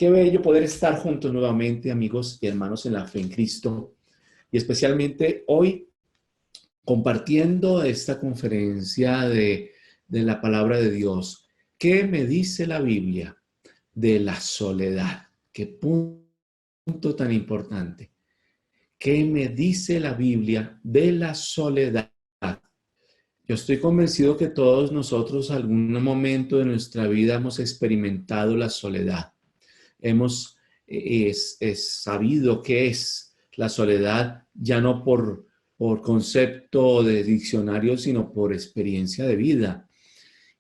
Qué bello poder estar juntos nuevamente, amigos y hermanos en la fe en Cristo, y especialmente hoy compartiendo esta conferencia de la palabra de Dios. ¿Qué me dice la Biblia de la soledad? Qué punto tan importante. ¿Qué me dice la Biblia de la soledad? Yo estoy convencido que todos nosotros algún momento de nuestra vida hemos experimentado la soledad. Hemos sabido qué es la soledad, ya no por concepto de diccionario, sino por experiencia de vida.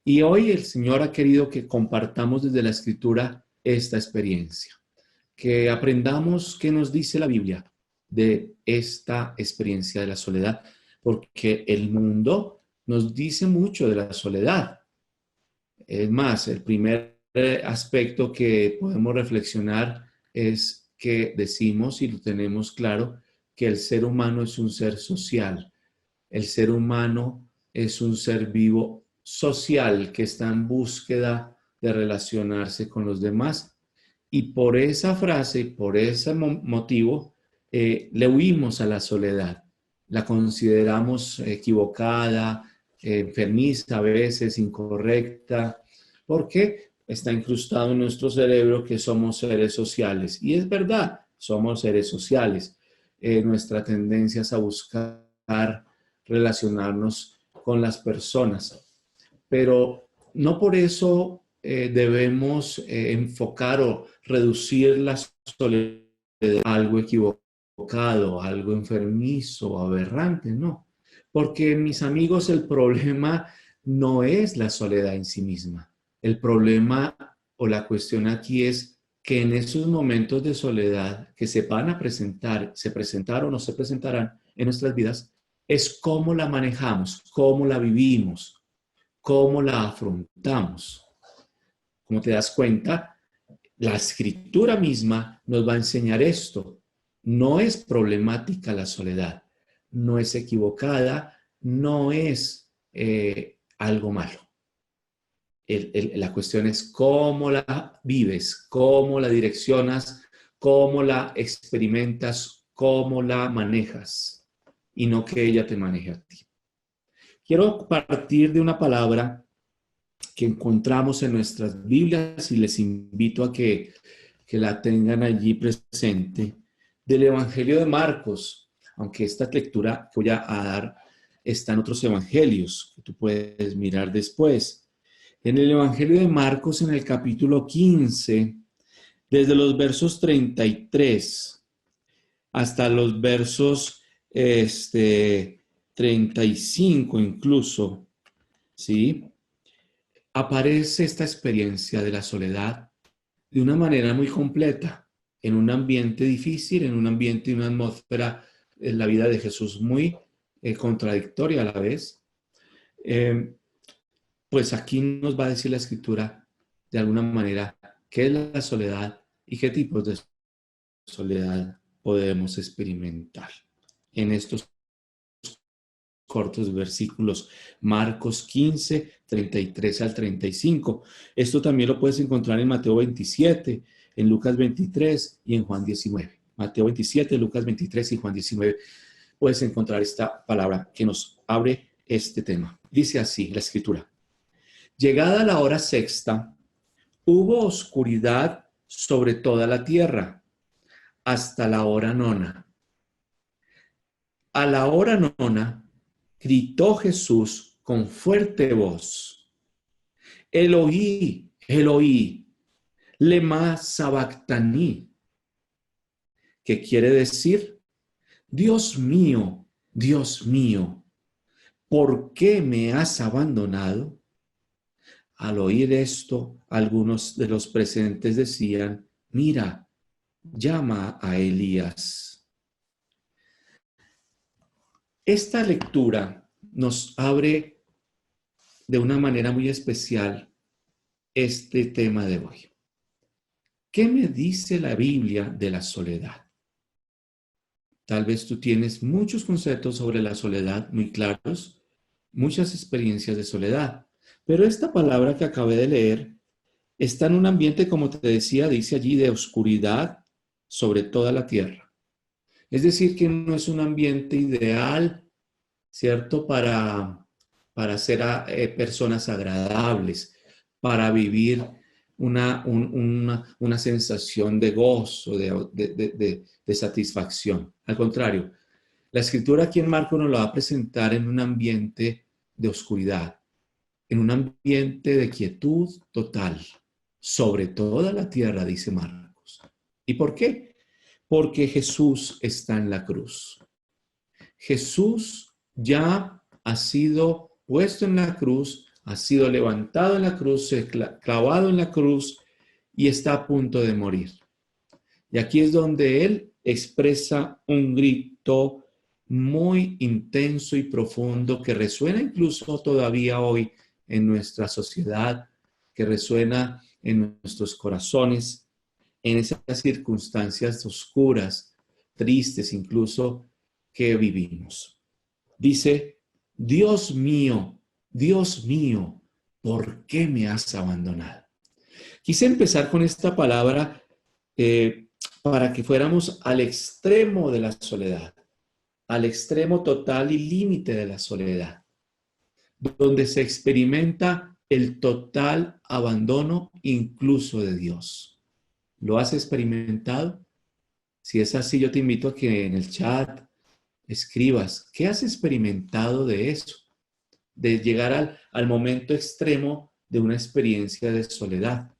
Y hoy el Señor ha querido que compartamos desde la Escritura esta experiencia, que aprendamos qué nos dice la Biblia de esta experiencia de la soledad, porque el mundo nos dice mucho de la soledad. Es más, el primer aspecto que podemos reflexionar es que decimos y lo tenemos claro, que el ser humano es un ser social. El ser humano es un ser vivo social que está en búsqueda de relacionarse con los demás. Y por esa frase, por ese motivo, le huimos a la soledad. La consideramos equivocada, enfermiza a veces, incorrecta, porque está incrustado en nuestro cerebro que somos seres sociales. Y es verdad, somos seres sociales. Nuestra tendencia es a buscar relacionarnos con las personas, pero no por eso debemos enfocar o reducir la soledad a algo equivocado, algo enfermizo, aberrante, no. Porque, mis amigos, el problema no es la soledad en sí misma. El problema o la cuestión aquí es que en esos momentos de soledad que se van a presentar, se presentaron o se presentarán en nuestras vidas, es cómo la manejamos, cómo la vivimos, cómo la afrontamos. Como te das cuenta, la escritura misma nos va a enseñar esto. No es problemática la soledad, no es equivocada, no es algo malo. La cuestión es cómo la vives, cómo la direccionas, cómo la experimentas, cómo la manejas y no que ella te maneje a ti. Quiero partir de una palabra que encontramos en nuestras Biblias y les invito a que la tengan allí presente, del Evangelio de Marcos, aunque esta lectura que voy a dar está en otros evangelios que tú puedes mirar después. En el Evangelio de Marcos, en el capítulo 15, desde los versos 33 hasta los versos 35 incluso, ¿sí? Aparece esta experiencia de la soledad de una manera muy completa, en un ambiente difícil, en un ambiente y una atmósfera en la vida de Jesús muy contradictoria a la vez. Pues aquí nos va a decir la Escritura de alguna manera qué es la soledad y qué tipos de soledad podemos experimentar en estos cortos versículos, Marcos 15, 33 al 35. Esto también lo puedes encontrar en Mateo 27, en Lucas 23 y en Juan 19. Mateo 27, Lucas 23 y Juan 19. Puedes encontrar esta palabra que nos abre este tema. Dice así la Escritura. Llegada la hora sexta, hubo oscuridad sobre toda la tierra hasta la hora nona. A la hora nona, gritó Jesús con fuerte voz: Eloí, Eloí, lema sabactani, que quiere decir: Dios mío, ¿por qué me has abandonado? Al oír esto, algunos de los presentes decían: mira, llama a Elías. Esta lectura nos abre de una manera muy especial este tema de hoy. ¿Qué me dice la Biblia de la soledad? Tal vez tú tienes muchos conceptos sobre la soledad muy claros, muchas experiencias de soledad, pero esta palabra que acabé de leer está en un ambiente, como te decía, dice allí, de oscuridad sobre toda la tierra. Es decir, que no es un ambiente ideal, ¿cierto? Para ser personas agradables, para vivir una sensación de gozo, de satisfacción. Al contrario, la escritura aquí en Marcos nos lo va a presentar en un ambiente de oscuridad, en un ambiente de quietud total, sobre toda la tierra, dice Marcos. ¿Y por qué? Porque Jesús está en la cruz. Jesús ya ha sido puesto en la cruz, ha sido levantado en la cruz, clavado en la cruz y está a punto de morir. Y aquí es donde él expresa un grito muy intenso y profundo que resuena incluso todavía hoy en nuestra sociedad, que resuena en nuestros corazones, en esas circunstancias oscuras, tristes incluso, que vivimos. Dice, Dios mío, ¿por qué me has abandonado? Quise empezar con esta palabra para que fuéramos al extremo de la soledad, al extremo total y límite de la soledad, donde se experimenta el total abandono incluso de Dios. ¿Lo has experimentado? Si es así, yo te invito a que en el chat escribas, ¿qué has experimentado de eso? De llegar al momento extremo de una experiencia de soledad.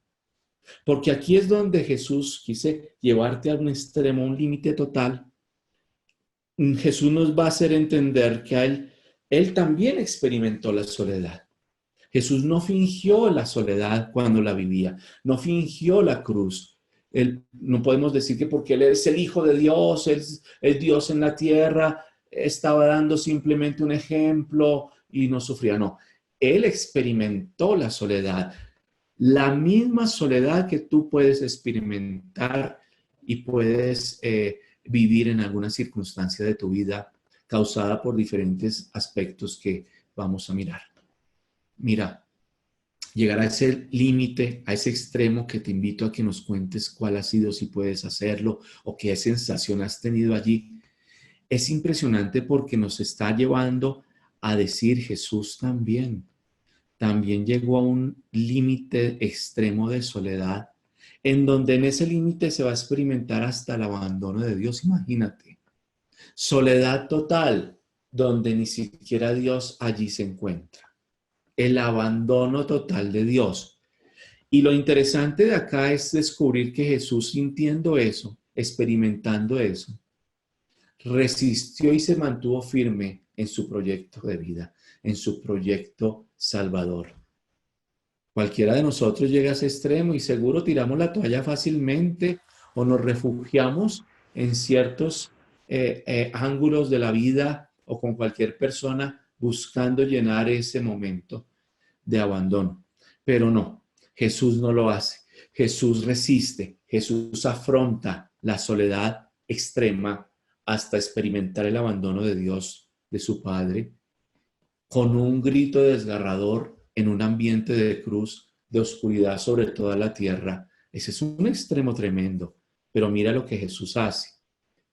Porque aquí es donde Jesús quise llevarte a un extremo, un límite total. Jesús nos va a hacer entender que él también experimentó la soledad. Jesús no fingió la soledad cuando la vivía, no fingió la cruz. No podemos decir que porque Él es el Hijo de Dios, Él es Dios en la tierra, estaba dando simplemente un ejemplo y no sufría. No, Él experimentó la soledad, la misma soledad que tú puedes experimentar y puedes vivir en alguna circunstancia de tu vida causada por diferentes aspectos que vamos a mirar. Mira, llegar a ese límite, a ese extremo que te invito a que nos cuentes cuál ha sido, si puedes hacerlo o qué sensación has tenido allí. Es impresionante porque nos está llevando a decir Jesús también llegó a un límite extremo de soledad, en donde en ese límite se va a experimentar hasta el abandono de Dios, imagínate. Soledad total, donde ni siquiera Dios allí se encuentra. El abandono total de Dios. Y lo interesante de acá es descubrir que Jesús, sintiendo eso, experimentando eso, resistió y se mantuvo firme en su proyecto de vida, en su proyecto salvador. Cualquiera de nosotros llega a ese extremo y seguro tiramos la toalla fácilmente o nos refugiamos en ciertos ángulos de la vida o con cualquier persona buscando llenar ese momento de abandono. Pero no, Jesús no lo hace. Jesús resiste, Jesús afronta la soledad extrema hasta experimentar el abandono de Dios, de su Padre, con un grito desgarrador en un ambiente de cruz, de oscuridad sobre toda la tierra. Ese es un extremo tremendo, pero mira lo que Jesús hace.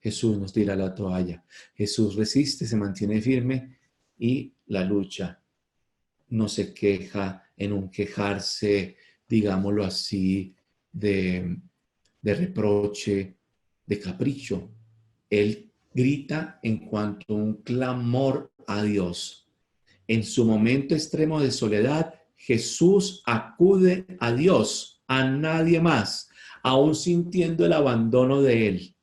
Jesús nos tira la toalla. Jesús resiste, se mantiene firme y la lucha. No se queja en un quejarse, digámoslo así, de reproche, de capricho. Él grita en cuanto a un clamor a Dios. En su momento extremo de soledad, Jesús acude a Dios, a nadie más, aún sintiendo el abandono de Él.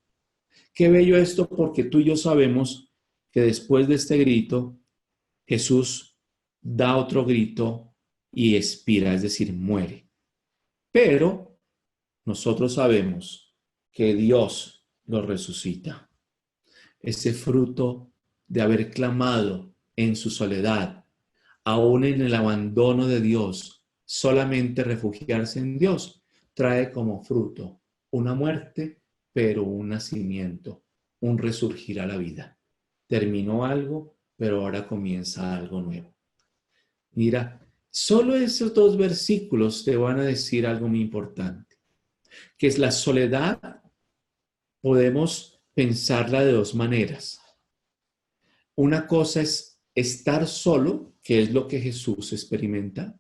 Qué bello esto, porque tú y yo sabemos que después de este grito, Jesús da otro grito y expira, es decir, muere. Pero nosotros sabemos que Dios lo resucita. Ese fruto de haber clamado en su soledad, aún en el abandono de Dios, solamente refugiarse en Dios, trae como fruto una muerte, pero un nacimiento, un resurgir a la vida. Terminó algo, pero ahora comienza algo nuevo. Mira, Solo esos dos versículos te van a decir algo muy importante, que es la soledad. Podemos pensarla de dos maneras. Una cosa es estar solo, que es lo que Jesús experimenta,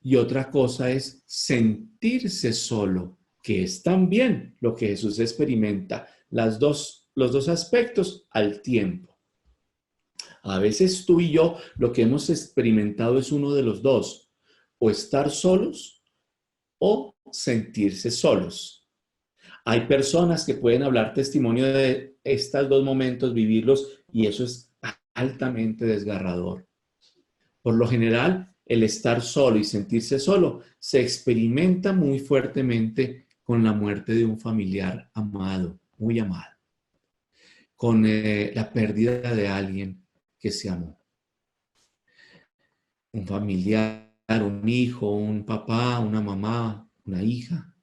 y otra cosa es sentirse solo, que es también lo que Jesús experimenta. Los dos aspectos al tiempo. A veces tú y yo lo que hemos experimentado es uno de los dos, o estar solos o sentirse solos. Hay personas que pueden hablar testimonio de estos dos momentos, vivirlos, y eso es altamente desgarrador. Por lo general, el estar solo y sentirse solo se experimenta muy fuertemente con la muerte de un familiar amado, muy amado, con la pérdida de alguien que se amó. Un familiar, un hijo, un papá, una mamá, una hija,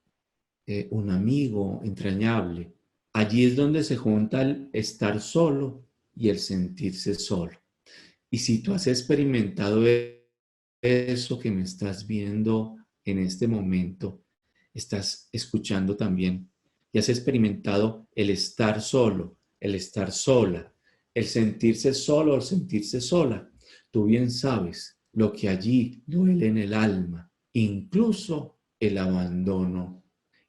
un amigo entrañable. Allí es donde se junta el estar solo y el sentirse solo. Y si tú has experimentado eso que me estás viendo en este momento, estás escuchando también, y has experimentado el estar solo, el estar sola, el sentirse solo, el sentirse sola, tú bien sabes lo que allí duele en el alma, incluso el abandono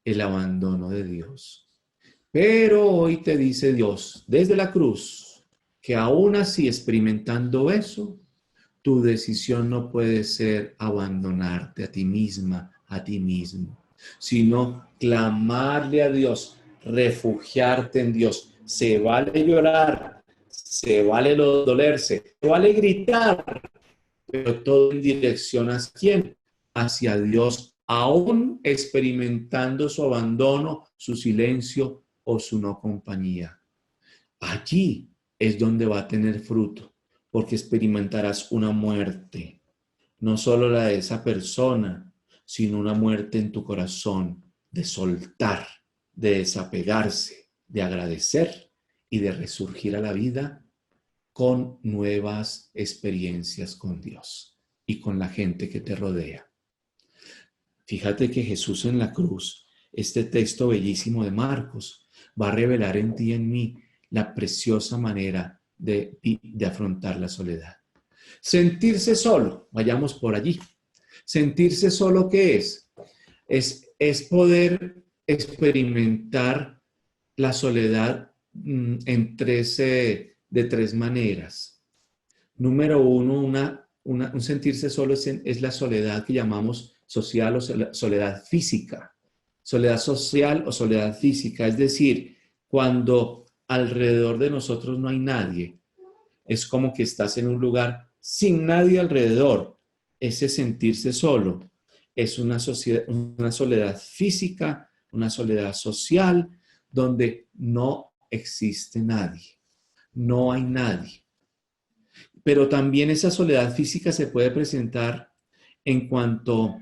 de Dios. Pero hoy te dice Dios desde la cruz que aún así experimentando eso, tu decisión no puede ser abandonarte a ti misma, a ti mismo, sino clamarle a Dios, refugiarte en Dios. Se vale llorar, se vale dolerse, se vale gritar, pero todo en dirección a quién, hacia Dios, aún experimentando su abandono, su silencio o su no compañía. Allí es donde va a tener fruto, porque experimentarás una muerte, no solo la de esa persona, sino una muerte en tu corazón, de soltar, de desapegarse, de agradecer y de resurgir a la vida con nuevas experiencias con Dios y con la gente que te rodea. Fíjate que Jesús en la cruz, este texto bellísimo de Marcos, va a revelar en ti y en mí la preciosa manera de afrontar la soledad. Sentirse solo, vayamos por allí. Sentirse solo, ¿qué es? Es poder experimentar la soledad de tres maneras. Número uno, un sentirse solo es la soledad que llamamos social o soledad física. Soledad social o soledad física, es decir, cuando alrededor de nosotros no hay nadie. Es como que estás en un lugar sin nadie alrededor. Ese sentirse solo es una soledad física, una soledad social, donde no existe nadie, no hay nadie. Pero también esa soledad física se puede presentar en cuanto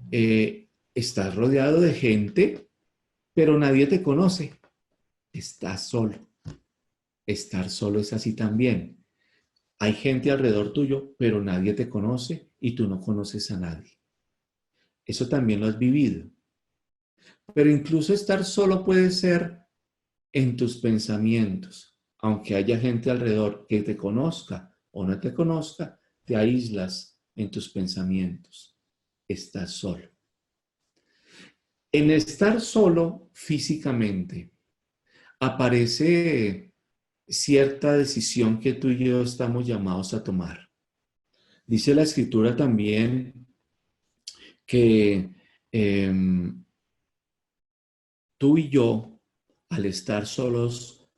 estás rodeado de gente, pero nadie te conoce. Estás solo. Estar solo es así también. Hay gente alrededor tuyo, pero nadie te conoce y tú no conoces a nadie. Eso también lo has vivido. Pero incluso estar solo puede ser en tus pensamientos. Aunque haya gente alrededor que te conozca o no te conozca, te aíslas en tus pensamientos. Estás solo. En estar solo físicamente aparece cierta decisión que tú y yo estamos llamados a tomar. Dice la Escritura también que tú y yo, al estar solos,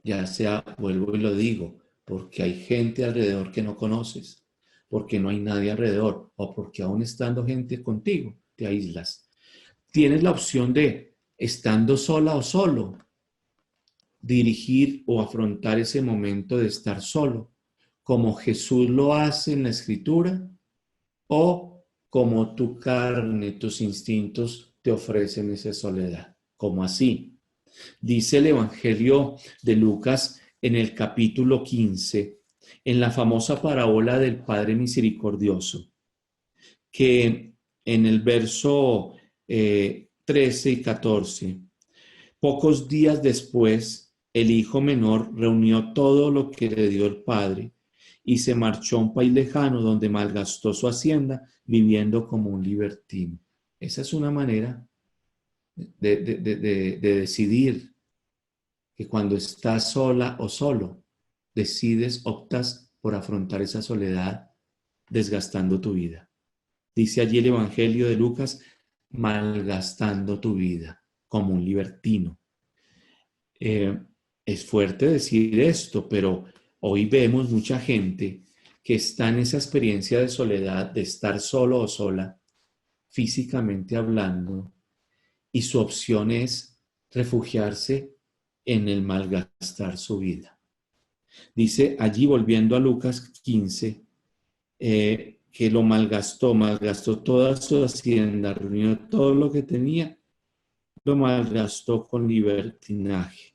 ya sea, vuelvo y lo digo, porque hay gente alrededor que no conoces, porque no hay nadie alrededor, o porque aún estando gente contigo, te aíslas. Tienes la opción de, estando sola o solo, dirigir o afrontar ese momento de estar solo, como Jesús lo hace en la Escritura, o como tu carne, tus instintos te ofrecen esa soledad. ¿Cómo así? Dice el Evangelio de Lucas en el capítulo 15, en la famosa parábola del Padre Misericordioso. que en el verso 13 y 14, pocos días después, el hijo menor reunió todo lo que le dio el padre y se marchó a un país lejano donde malgastó su hacienda viviendo como un libertino. Esa es una manera de decidir que cuando estás sola o solo, decides, optas por afrontar esa soledad desgastando tu vida. Dice allí el Evangelio de Lucas, malgastando tu vida como un libertino. Es fuerte decir esto, pero hoy vemos mucha gente que está en esa experiencia de soledad, de estar solo o sola, físicamente hablando, y su opción es refugiarse en el malgastar su vida. Dice allí, volviendo a Lucas 15, que lo malgastó toda su hacienda, reunió todo lo que tenía, lo malgastó con libertinaje.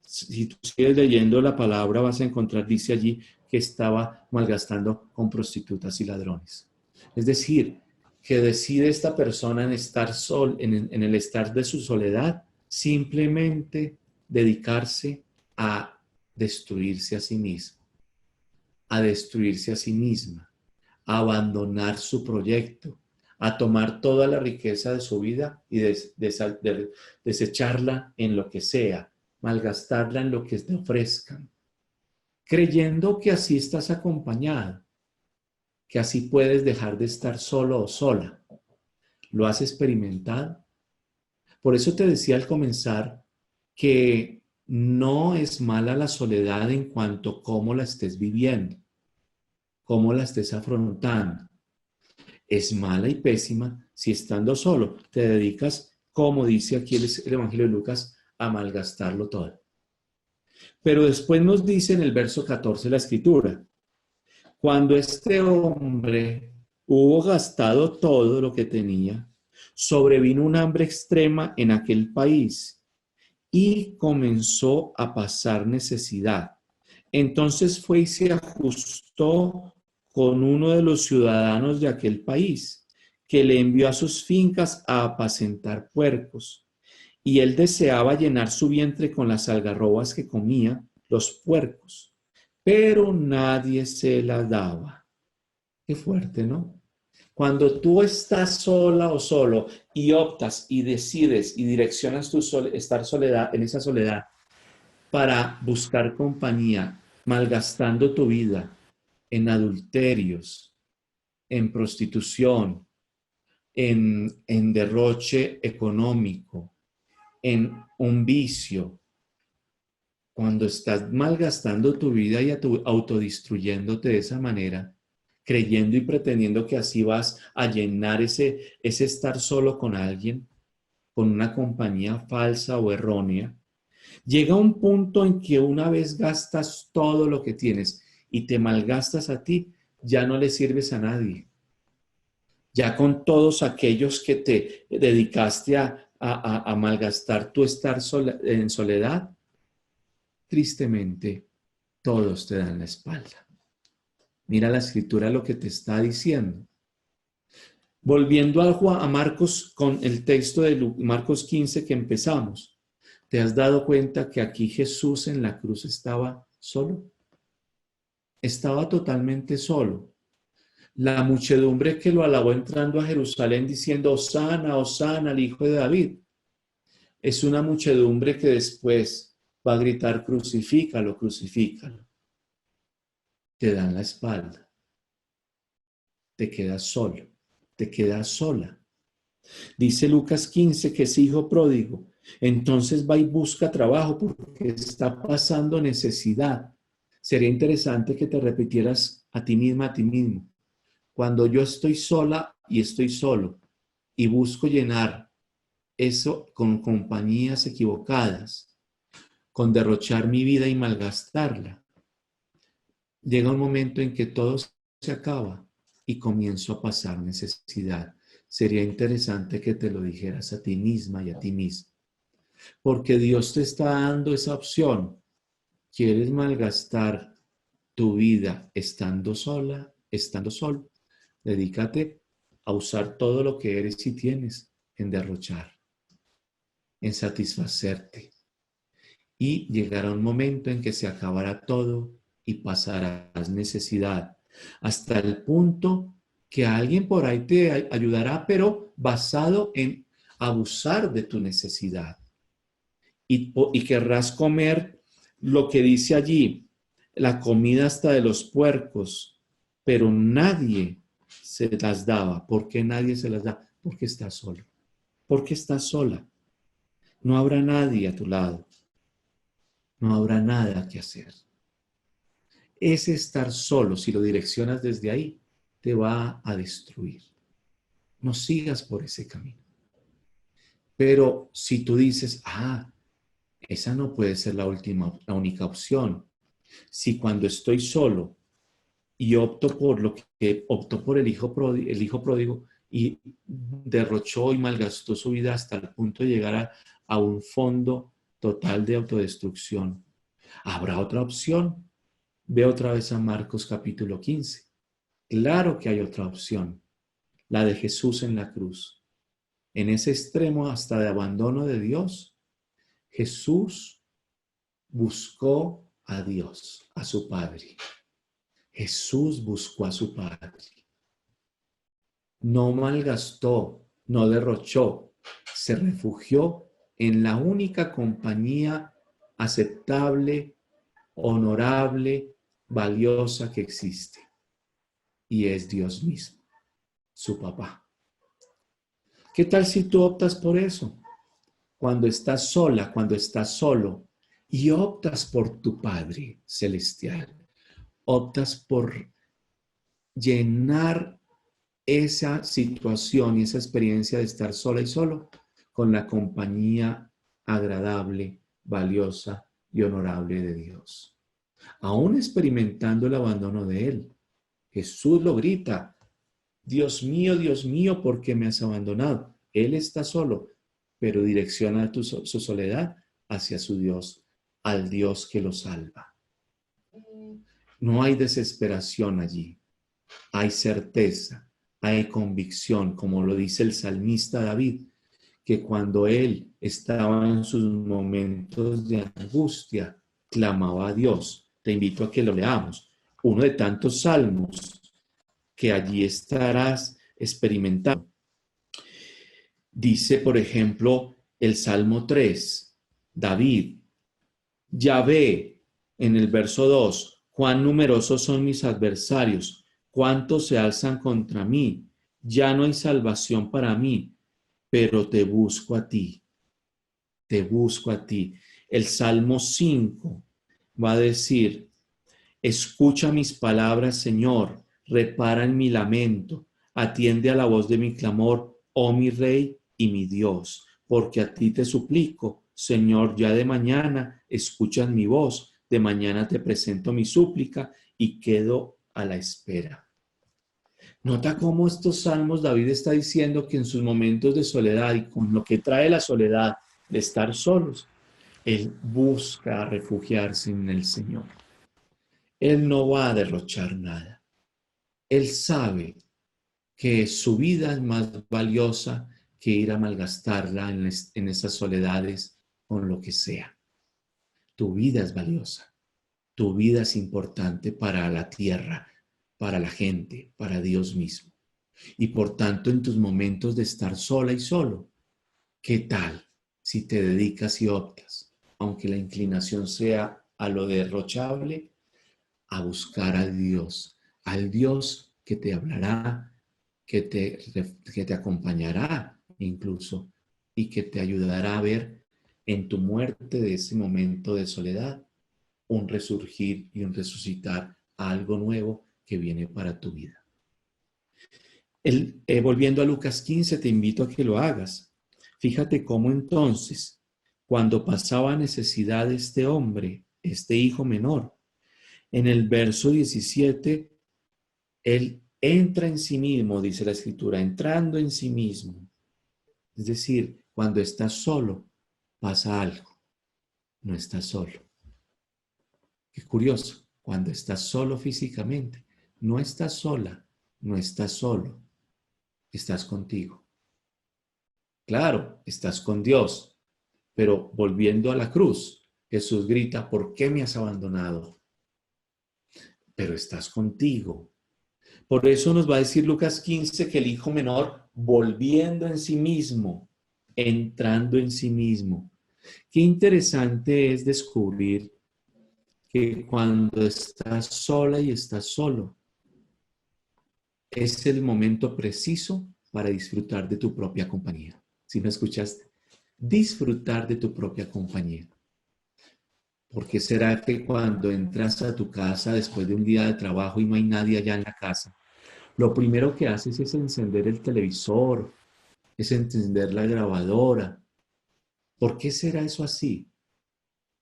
Si tú sigues leyendo la palabra, vas a encontrar, dice allí, que estaba malgastando con prostitutas y ladrones. Es decir, que decide esta persona en estar en el estar de su soledad, simplemente dedicarse a destruirse a sí mismo, a destruirse a sí misma, a abandonar su proyecto, a tomar toda la riqueza de su vida y desecharla en lo que sea, malgastarla en lo que te ofrezcan, creyendo que así estás acompañado, que así puedes dejar de estar solo o sola. ¿Lo has experimentado? Por eso te decía al comenzar que no es mala la soledad en cuanto a cómo la estés viviendo, cómo la estés afrontando. Es mala y pésima si estando solo te dedicas, como dice aquí el Evangelio de Lucas, a malgastarlo todo. Pero después nos dice en el verso 14 la Escritura, cuando este hombre hubo gastado todo lo que tenía, sobrevino un hambre extrema en aquel país y comenzó a pasar necesidad. Entonces fue y se ajustó con uno de los ciudadanos de aquel país, que le envió a sus fincas a apacentar puercos. Y él deseaba llenar su vientre con las algarrobas que comía los puercos, pero nadie se las daba. Qué fuerte, ¿no? Cuando tú estás sola o solo y optas y decides y direccionas tu estar soledad, en esa soledad para buscar compañía, malgastando tu vida en adulterios, en prostitución, en derroche económico, en un vicio, cuando estás malgastando tu vida y autodestruyéndote de esa manera, creyendo y pretendiendo que así vas a llenar ese estar solo con alguien, con una compañía falsa o errónea, llega un punto en que una vez gastas todo lo que tienes y te malgastas a ti, ya no le sirves a nadie. Ya con todos aquellos que te dedicaste a malgastar tu estar en soledad, tristemente, todos te dan la espalda. Mira la escritura lo que te está diciendo. Volviendo a Marcos con el texto de Marcos 15 que empezamos, ¿te has dado cuenta que aquí Jesús en la cruz estaba solo? Estaba totalmente solo. La muchedumbre que lo alabó entrando a Jerusalén diciendo, Hosana, Hosana, al Hijo de David, es una muchedumbre que después va a gritar, crucifícalo, crucifícalo. Te dan la espalda. Te quedas solo, te quedas sola. Dice Lucas 15 que es hijo pródigo. Entonces va y busca trabajo porque está pasando necesidad. Sería interesante que te repitieras a ti misma, a ti mismo. Cuando yo estoy sola y estoy solo y busco llenar eso con compañías equivocadas, con derrochar mi vida y malgastarla, llega un momento en que todo se acaba y comienzo a pasar necesidad. Sería interesante que te lo dijeras a ti misma y a ti mismo, porque Dios te está dando esa opción. ¿Quieres malgastar tu vida estando sola, estando solo? Dedícate a usar todo lo que eres y tienes en derrochar, en satisfacerte. Y llegará un momento en que se acabará todo y pasarás necesidad, hasta el punto que alguien por ahí te ayudará, pero basado en abusar de tu necesidad. Y querrás comer lo que dice allí, la comida hasta de los puercos, pero nadie se las daba. ¿Por qué nadie se las da? Porque estás solo, porque estás sola. No habrá nadie a tu lado, no habrá nada que hacer. Ese estar solo, si lo direccionas desde ahí, te va a destruir. No sigas por ese camino. Pero si tú dices, esa no puede ser la única opción. Si cuando estoy solo y opto por lo que optó por el hijo pródigo y derrochó y malgastó su vida hasta el punto de llegar a un fondo total de autodestrucción, ¿habrá otra opción? Ve otra vez a Marcos capítulo 15. Claro que hay otra opción, la de Jesús en la cruz. En ese extremo hasta de abandono de Dios, Jesús buscó a Dios, a su Padre. Jesús buscó a su Padre. No malgastó, no derrochó, se refugió en la única compañía aceptable, honorable, valiosa que existe. Y es Dios mismo, su papá. ¿Qué tal si tú optas por eso? Cuando estás sola, cuando estás solo, y optas por tu Padre celestial, optas por llenar esa situación y esa experiencia de estar sola y solo con la compañía agradable, valiosa y honorable de Dios. Aún experimentando el abandono de Él, Jesús lo grita, Dios mío, ¿por qué me has abandonado? Él está solo, pero direcciona su soledad hacia su Dios, al Dios que lo salva. No hay desesperación allí, hay certeza, hay convicción, como lo dice el salmista David, que cuando él estaba en sus momentos de angustia, clamaba a Dios. Te invito a que lo leamos. Uno de tantos salmos que allí estarás experimentando. Dice, por ejemplo, el Salmo 3, David, Yahvé, en el verso 2, cuán numerosos son mis adversarios, cuántos se alzan contra mí, ya no hay salvación para mí, pero te busco a ti, te busco a ti. El Salmo 5 va a decir, escucha mis palabras, Señor, repara en mi lamento, atiende a la voz de mi clamor, oh mi Rey y mi Dios, porque a ti te suplico, Señor, ya de mañana escuchas mi voz, de mañana te presento mi súplica y quedo a la espera. Nota cómo estos salmos David está diciendo que en sus momentos de soledad y con lo que trae la soledad de estar solos, él busca refugiarse en el Señor. Él no va a derrochar nada. Él sabe que su vida es más valiosa que ir a malgastarla en esas soledades con lo que sea. Tu vida es valiosa. Tu vida es importante para la tierra, para la gente, para Dios mismo. Y por tanto, en tus momentos de estar sola y solo, ¿qué tal si te dedicas y optas, aunque la inclinación sea a lo derrochable, a buscar a Dios, al Dios que te hablará, que te acompañará incluso y que te ayudará a ver en tu muerte de ese momento de soledad un resurgir y un resucitar a algo nuevo que viene para tu vida? Volviendo a Lucas 15, te invito a que lo hagas. Fíjate cómo entonces, cuando pasaba necesidad este hombre, este hijo menor, en el verso 17, él entra en sí mismo, dice la escritura, entrando en sí mismo. Es decir, cuando estás solo, pasa algo, no estás solo. Qué curioso, cuando estás solo físicamente, no estás sola, no estás solo. estás contigo. Claro, estás con Dios, pero volviendo a la cruz, Jesús grita, ¿por qué me has abandonado? Pero estás contigo. Por eso nos va a decir Lucas 15 que el hijo menor, volviendo en sí mismo, entrando en sí mismo. Qué interesante es descubrir que cuando estás sola y estás solo, es el momento preciso para disfrutar de tu propia compañía. ¿Sí me escuchaste? Disfrutar de tu propia compañía. ¿Por qué será que cuando entras a tu casa después de un día de trabajo y no hay nadie allá en la casa, lo primero que haces es encender el televisor, es encender la grabadora? ¿Por qué será eso así?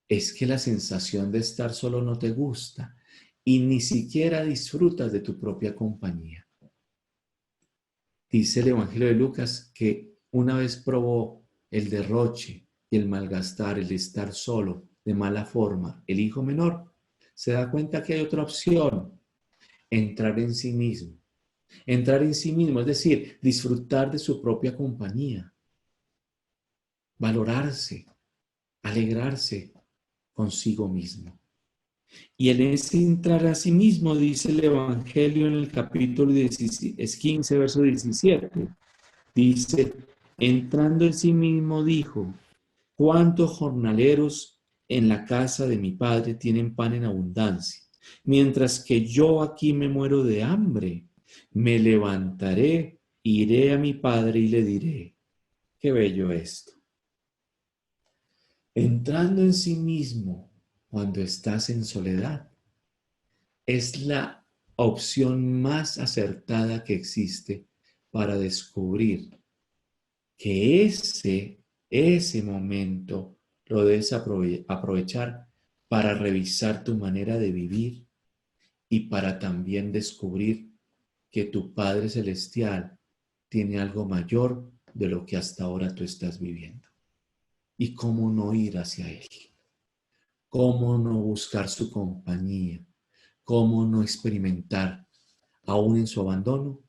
Es que la sensación de estar solo no te gusta y ni siquiera disfrutas de tu propia compañía. Dice el Evangelio de Lucas que una vez probó el derroche y el malgastar, el estar solo de mala forma, el hijo menor se da cuenta que hay otra opción: entrar en sí mismo. Entrar en sí mismo, es decir, disfrutar de su propia compañía, valorarse, alegrarse consigo mismo. Y en ese entrar a sí mismo, dice el Evangelio en el capítulo 15, verso 17, dice, entrando en sí mismo dijo, ¿cuántos jornaleros en la casa de mi padre tienen pan en abundancia? Mientras que yo aquí me muero de hambre, me levantaré, iré a mi padre y le diré, qué bello esto. Entrando en sí mismo cuando estás en soledad es la opción más acertada que existe para descubrir que ese momento lo debes aprovechar para revisar tu manera de vivir y para también descubrir que tu Padre Celestial tiene algo mayor de lo que hasta ahora tú estás viviendo. ¿Y cómo no ir hacia Él? ¿Cómo no buscar su compañía? ¿Cómo no experimentar, aún en su abandono,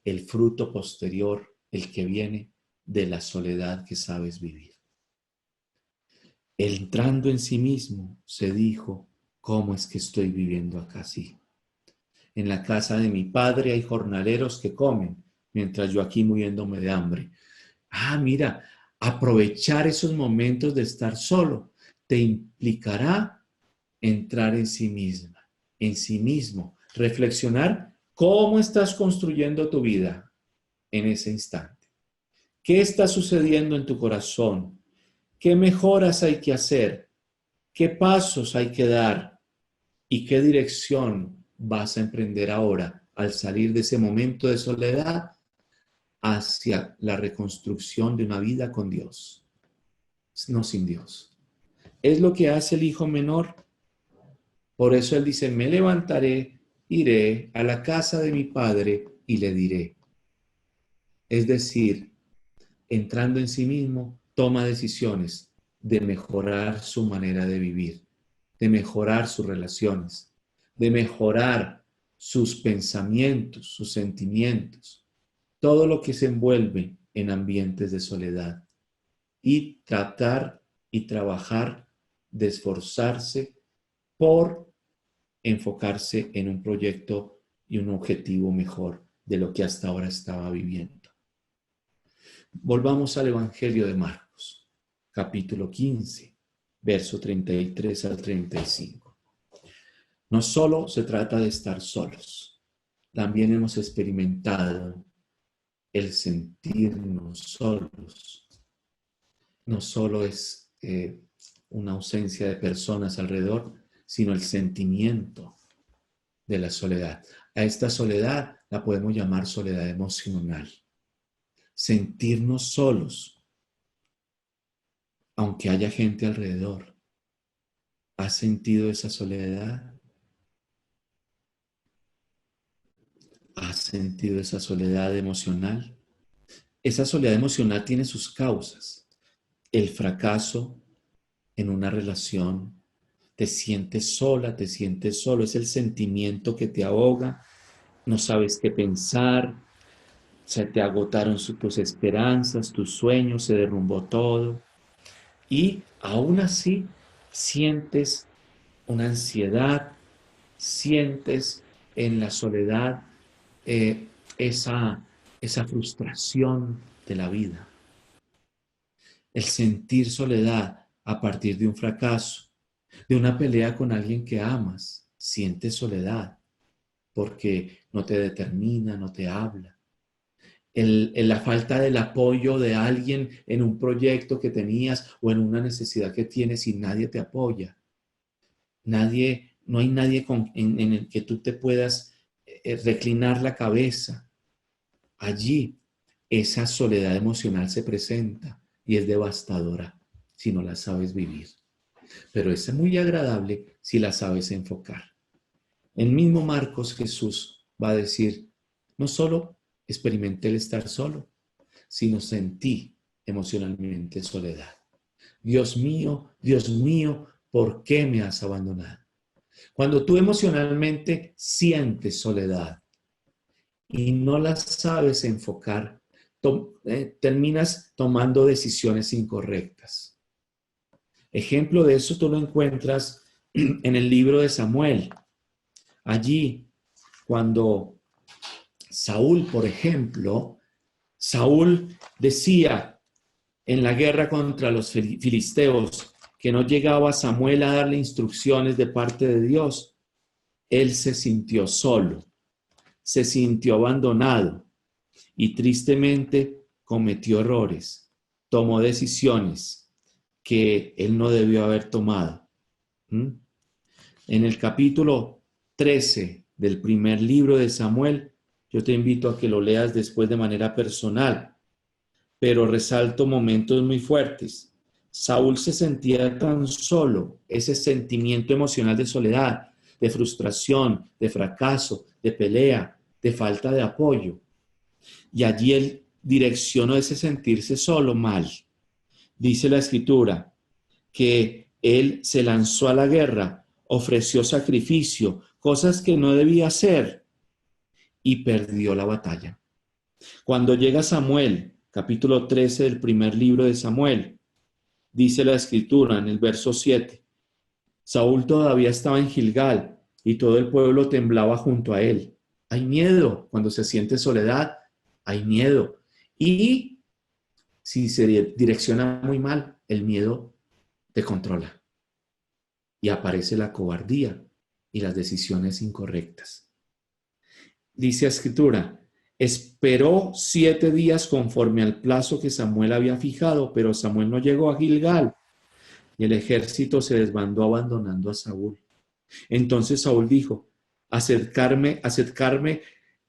el fruto posterior, el que viene de la soledad que sabes vivir? Entrando en sí mismo, se dijo, ¿cómo es que estoy viviendo acá así? En la casa de mi padre hay jornaleros que comen, mientras yo aquí muriéndome de hambre. Ah, mira, aprovechar esos momentos de estar solo te implicará entrar en sí misma, en sí mismo, reflexionar cómo estás construyendo tu vida en ese instante. ¿Qué está sucediendo en tu corazón? ¿Qué mejoras hay que hacer? ¿Qué pasos hay que dar? ¿Y qué dirección vas a emprender ahora al salir de ese momento de soledad hacia la reconstrucción de una vida con Dios? No sin Dios. Es lo que hace el hijo menor. Por eso él dice, me levantaré, iré a la casa de mi padre y le diré. Es decir, entrando en sí mismo, toma decisiones de mejorar su manera de vivir, de mejorar sus relaciones, de mejorar sus pensamientos, sus sentimientos, todo lo que se envuelve en ambientes de soledad y tratar y trabajar de esforzarse por enfocarse en un proyecto y un objetivo mejor de lo que hasta ahora estaba viviendo. Volvamos al Evangelio de Marcos, capítulo 15, verso 33 al 35. No solo se trata de estar solos, también hemos experimentado el sentirnos solos. No solo es una ausencia de personas alrededor, sino el sentimiento de la soledad. A esta soledad la podemos llamar soledad emocional. Sentirnos solos, aunque haya gente alrededor. ¿Has sentido esa soledad? ¿Has sentido esa soledad emocional? Esa soledad emocional tiene sus causas. El fracaso en una relación, te sientes sola, te sientes solo, es el sentimiento que te ahoga, no sabes qué pensar, se te agotaron tus esperanzas, tus sueños, se derrumbó todo. Y aún así sientes una ansiedad, sientes en la soledad eh, esa frustración de la vida. El sentir soledad a partir de un fracaso, de una pelea con alguien que amas, sientes soledad porque no te determina, no te habla. La falta del apoyo de alguien en un proyecto que tenías o en una necesidad que tienes y nadie te apoya. No hay nadie en el que tú te puedas reclinar la cabeza. Allí esa soledad emocional se presenta y es devastadora si no la sabes vivir. Pero es muy agradable si la sabes enfocar. El mismo Marcos Jesús va a decir, no solo experimenté el estar solo, sino sentí emocionalmente soledad. Dios mío, ¿por qué me has abandonado? Cuando tú emocionalmente sientes soledad y no la sabes enfocar, terminas tomando decisiones incorrectas. Ejemplo de eso tú lo encuentras en el libro de Samuel. Allí, cuando Saúl, por ejemplo, Saúl decía en la guerra contra los filisteos que no llegaba Samuel a darle instrucciones de parte de Dios. Él se sintió solo, se sintió abandonado y tristemente cometió errores, tomó decisiones que él no debió haber tomado. En el capítulo 13 del primer libro de Samuel, yo te invito a que lo leas después de manera personal, pero resalto momentos muy fuertes. Saúl se sentía tan solo, ese sentimiento emocional de soledad, de frustración, de fracaso, de pelea, de falta de apoyo. Y allí él direccionó ese sentirse solo mal. Dice la Escritura que él se lanzó a la guerra, ofreció sacrificio, cosas que no debía hacer y perdió la batalla. Cuando llega Samuel, capítulo 13 del primer libro de Samuel, dice la Escritura en el verso 7, Saúl todavía estaba en Gilgal y todo el pueblo temblaba junto a él. Hay miedo cuando se siente soledad, hay miedo. Y si se direcciona muy mal, el miedo te controla. Y aparece la cobardía y las decisiones incorrectas. Dice la Escritura, esperó 7 días conforme al plazo que Samuel había fijado, pero Samuel no llegó a Gilgal y el ejército se desbandó abandonando a Saúl. Entonces Saúl dijo, acercarme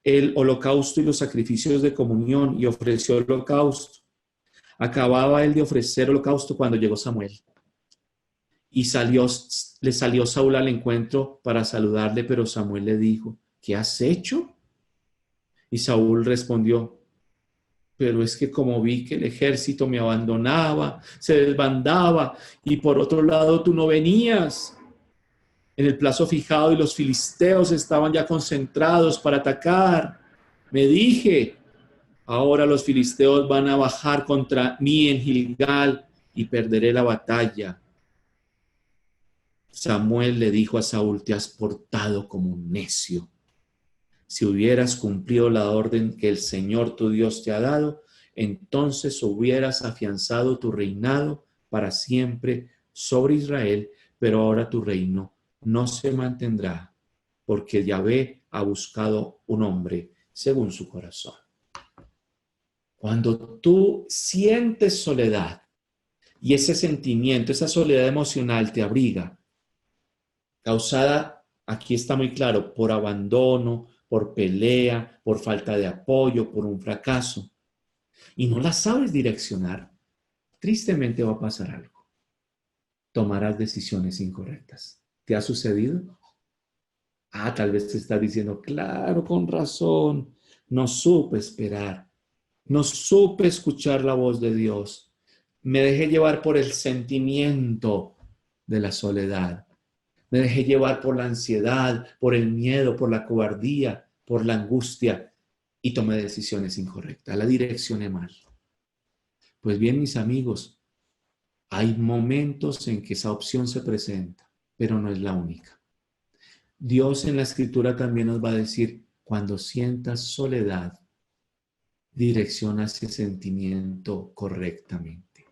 el holocausto y los sacrificios de comunión, y ofreció el holocausto. Acababa él de ofrecer holocausto cuando llegó Samuel. Y le salió Saúl al encuentro para saludarle, pero Samuel le dijo, ¿qué has hecho? Y Saúl respondió, pero es que como vi que el ejército me abandonaba, se desbandaba, y por otro lado tú no venías en el plazo fijado y los filisteos estaban ya concentrados para atacar, me dije, ahora los filisteos van a bajar contra mí en Gilgal y perderé la batalla. Samuel le dijo a Saúl, te has portado como un necio. Si hubieras cumplido la orden que el Señor tu Dios te ha dado, entonces hubieras afianzado tu reinado para siempre sobre Israel, pero ahora tu reino no se mantendrá, porque Yahvé ha buscado un hombre según su corazón. Cuando tú sientes soledad y ese sentimiento, esa soledad emocional te abriga, causada, aquí está muy claro, por abandono, por pelea, por falta de apoyo, por un fracaso, y no la sabes direccionar, tristemente va a pasar algo. Tomarás decisiones incorrectas. ¿Te ha sucedido? Tal vez te estás diciendo, claro, con razón, no supe esperar, no supe escuchar la voz de Dios, me dejé llevar por el sentimiento de la soledad. Me dejé llevar por la ansiedad, por el miedo, por la cobardía, por la angustia. y tome decisiones incorrectas, la direccione mal. Pues bien, mis amigos, hay momentos en que esa opción se presenta, pero no es la única. Dios en la Escritura también nos va a decir, cuando sientas soledad, direcciona ese sentimiento correctamente.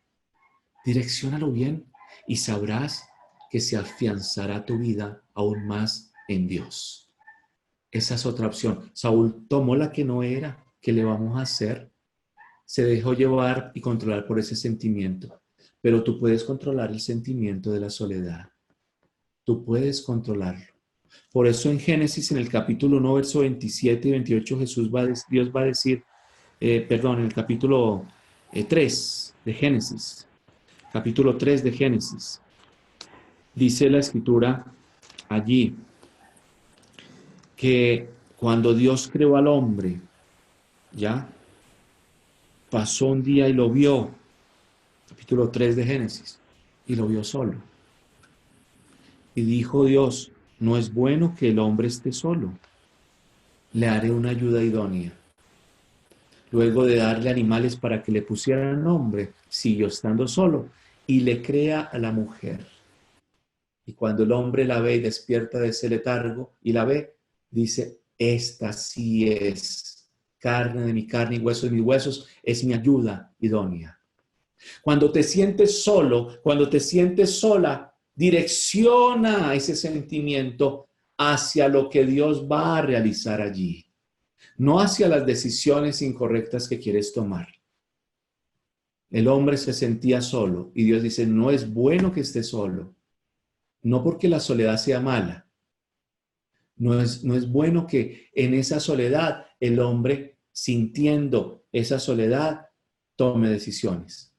Direcciónalo bien y sabrás que se afianzará tu vida aún más en Dios. Esa es otra opción. Saúl tomó la que no era. ¿Qué le vamos a hacer? Se dejó llevar y controlar por ese sentimiento. Pero tú puedes controlar el sentimiento de la soledad. Tú puedes controlarlo. Por eso en Génesis, en el capítulo 1, verso 27 y 28, Dios va a decir, en el capítulo 3 de Génesis, capítulo 3 de Génesis, dice la Escritura allí que cuando Dios creó al hombre, ya pasó un día y lo vio, capítulo 3 de Génesis, y lo vio solo. Y dijo Dios, no es bueno que el hombre esté solo, le haré una ayuda idónea. Luego de darle animales para que le pusieran nombre, siguió estando solo y le crea a la mujer. Y cuando el hombre la ve y despierta de ese letargo y la ve, dice, esta sí es carne de mi carne y hueso de mis huesos, es mi ayuda idónea. Cuando te sientes solo, cuando te sientes sola, direcciona ese sentimiento hacia lo que Dios va a realizar allí, no hacia las decisiones incorrectas que quieres tomar. El hombre se sentía solo y Dios dice, no es bueno que esté solo, no porque la soledad sea mala. No es bueno que en esa soledad el hombre, sintiendo esa soledad, tome decisiones.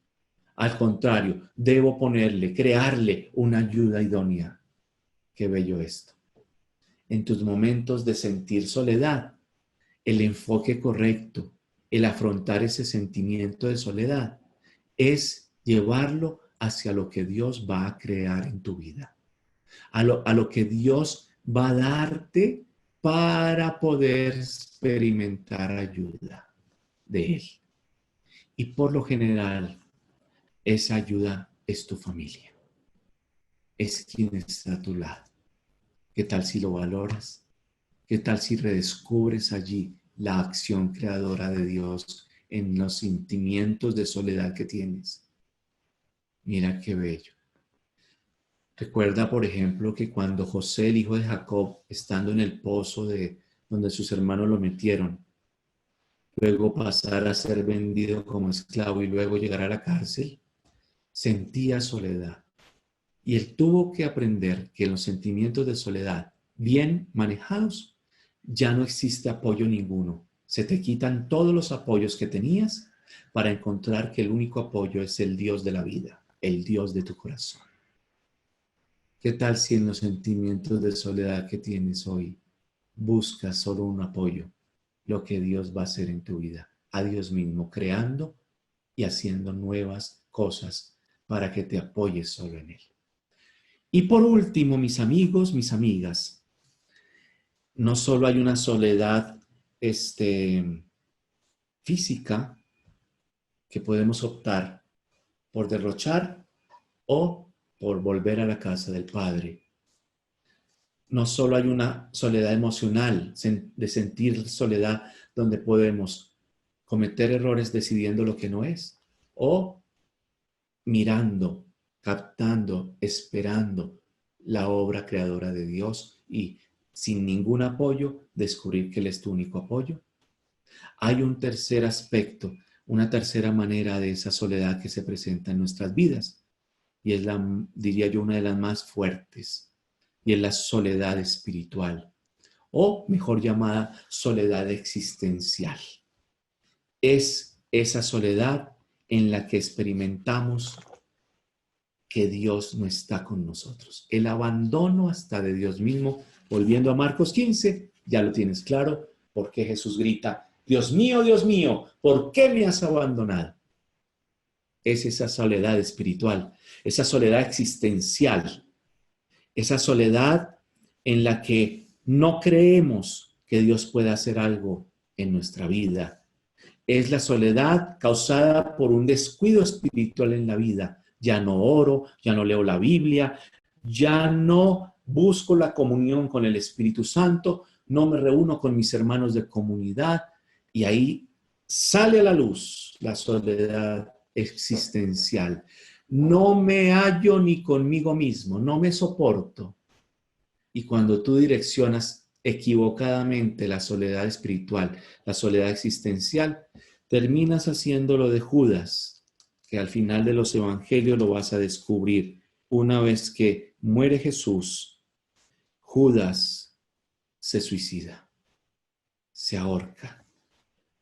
Al contrario, debo crearle una ayuda idónea. Qué bello esto. En tus momentos de sentir soledad, el enfoque correcto, el afrontar ese sentimiento de soledad, es llevarlo hacia lo que Dios va a crear en tu vida. A lo que Dios va a darte para poder experimentar ayuda de Él. Y por lo general, esa ayuda es tu familia. Es quien está a tu lado. ¿Qué tal si lo valoras? ¿Qué tal si redescubres allí la acción creadora de Dios en los sentimientos de soledad que tienes? Mira qué bello. Recuerda, por ejemplo, que cuando José, el hijo de Jacob, estando en el pozo donde sus hermanos lo metieron, luego pasar a ser vendido como esclavo y luego llegar a la cárcel, sentía soledad. Y él tuvo que aprender que en los sentimientos de soledad, bien manejados, ya no existe apoyo ninguno. Se te quitan todos los apoyos que tenías para encontrar que el único apoyo es el Dios de la vida, el Dios de tu corazón. ¿Qué tal si en los sentimientos de soledad que tienes hoy buscas solo un apoyo? Lo que Dios va a hacer en tu vida, a Dios mismo, creando y haciendo nuevas cosas para que te apoyes solo en Él. Y por último, mis amigos, mis amigas, no solo hay una soledad física que podemos optar por derrochar o por volver a la casa del Padre. No solo hay una soledad emocional, de sentir soledad donde podemos cometer errores decidiendo lo que no es, o mirando, captando, esperando la obra creadora de Dios y sin ningún apoyo descubrir que Él es tu único apoyo. Hay un tercer aspecto, una tercera manera de esa soledad que se presenta en nuestras vidas y es diría yo, una de las más fuertes y es la soledad espiritual o mejor llamada soledad existencial. Es esa soledad en la que experimentamos que Dios no está con nosotros. El abandono hasta de Dios mismo. Volviendo a Marcos 15, ya lo tienes claro, porque Jesús grita, Dios mío, ¿por qué me has abandonado? Es esa soledad espiritual, esa soledad existencial, esa soledad en la que no creemos que Dios pueda hacer algo en nuestra vida. Es la soledad causada por un descuido espiritual en la vida. Ya no oro, ya no leo la Biblia, ya no busco la comunión con el Espíritu Santo, no me reúno con mis hermanos de comunidad, y ahí sale a la luz la soledad existencial. No me hallo ni conmigo mismo, no me soporto. Y cuando tú direccionas equivocadamente la soledad espiritual, la soledad existencial, terminas haciendo lo de Judas, que al final de los evangelios lo vas a descubrir. Una vez que muere Jesús, Judas se suicida, se ahorca.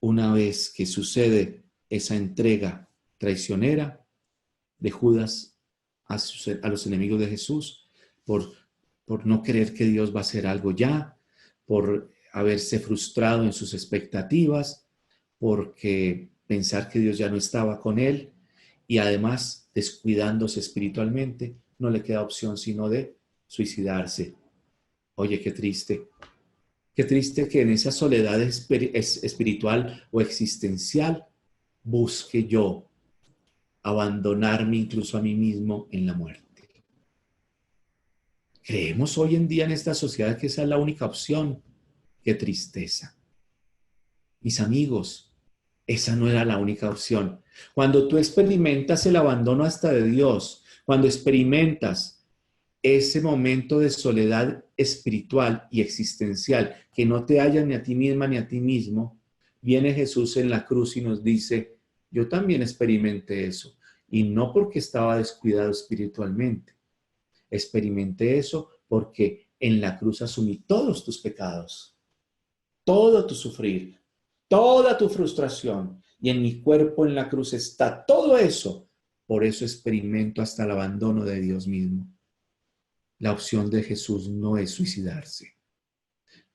Una vez que sucede esa entrega traicionera de Judas a los enemigos de Jesús, por no creer que Dios va a hacer algo ya, por haberse frustrado en sus expectativas, porque pensar que Dios ya no estaba con él, y además descuidándose espiritualmente, no le queda opción sino de suicidarse. Oye, qué triste. Qué triste que en esa soledad espiritual o existencial busque yo abandonarme incluso a mí mismo en la muerte. Creemos hoy en día en esta sociedad que esa es la única opción. Qué tristeza. Mis amigos, esa no era la única opción. Cuando tú experimentas el abandono hasta de Dios, cuando experimentas ese momento de soledad espiritual y existencial, que no te hallas ni a ti misma ni a ti mismo, viene Jesús en la cruz y nos dice, yo también experimenté eso, y no porque estaba descuidado espiritualmente, experimenté eso porque en la cruz asumí todos tus pecados, todo tu sufrir, toda tu frustración, y en mi cuerpo en la cruz está todo eso. Por eso experimento hasta el abandono de Dios mismo. La opción de Jesús no es suicidarse.